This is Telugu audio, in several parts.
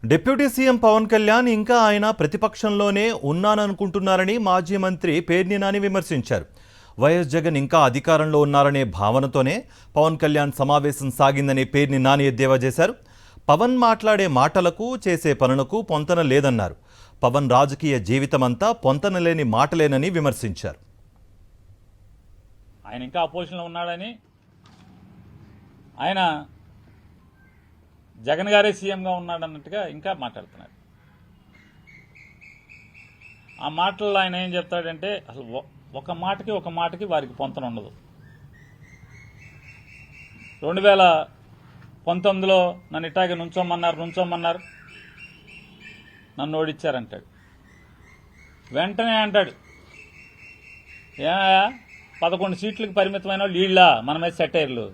డిప్యూటీ సీఎం పవన్ కళ్యాణ్ ఇంకా ఆయన ప్రతిపక్షంలోనే ఉన్నాననుకుంటున్నారని మాజీ మంత్రి పేర్ని నాని విమర్శించారు. వైఎస్ జగన్ ఇంకా అధికారంలో ఉన్నారనే భావనతోనే పవన్ కళ్యాణ్ సమావేశం సాగిందని పేర్ని నాని ఎద్దేవా చేశారు. పవన్ మాట్లాడే మాటలకు చేసే పనులకు పొంతన లేదన్నారు. పవన్ రాజకీయ జీవితమంతా పొంతన లేని మాటలేనని విమర్శించారు. ఆయన ఇంకా అపోజిషన్లో ఉన్నాడని, ఆయన జగన్ గారే సీఎంగా ఉన్నాడన్నట్టుగా ఇంకా మాట్లాడుతున్నాడు. ఆ మాటల్లో ఆయన ఏం చెప్తాడంటే అసలు ఒక మాటకి వారికి పొంతన ఉండదు. 2019లో నన్ను ఇట్టాగే నుంచోమన్నారు, నన్ను ఓడిచ్చారంటాడు. వెంటనే అంటాడు, 11 సీట్లకు పరిమితమైన వాళ్ళు వీళ్ళ మన మీద సెటైర్లు.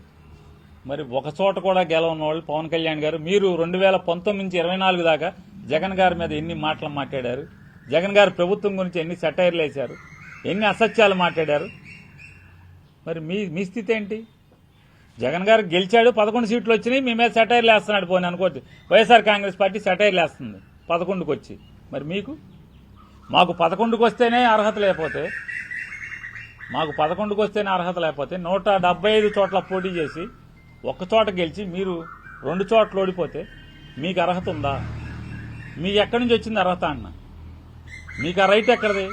మరి ఒక చోట కూడా గెలవన్న వాళ్ళు పవన్ కళ్యాణ్ గారు. మీరు 2019 నుంచి 24 దాకా జగన్ గారి మీద ఎన్ని మాటలు మాట్లాడారు, జగన్ గారి ప్రభుత్వం గురించి ఎన్ని సెటైర్లు వేశారు, ఎన్ని అసత్యాలు మాట్లాడారు. మరి మీ స్థితి ఏంటి? జగన్ గారు గెలిచాడు, 11 సీట్లు వచ్చినాయి, మీ మీద సెటైర్లు వేస్తున్నాడు. పోనీ అనుకోవచ్చు, వైఎస్ఆర్ కాంగ్రెస్ పార్టీ సెటైర్లు వేస్తుంది 11కి వచ్చి. మరి మాకు 11కి వస్తేనే అర్హత లేకపోతే 175 చోట్ల పోటీ చేసి ఒక్క చోట గెలిచి మీరు 2 చోట్ల ఓడిపోతే మీకు అర్హత ఉందా? మీకు ఎక్కడి నుంచి వచ్చింది అర్హత అన్న? మీకు ఆ రైట్ ఎక్కడిది?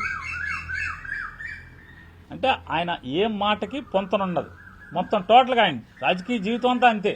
అంటే ఆయన ఏ మాటకి పొంతనుండదు. మొత్తం టోటల్గా ఆయన రాజకీయ జీవితం అంతా అంతే.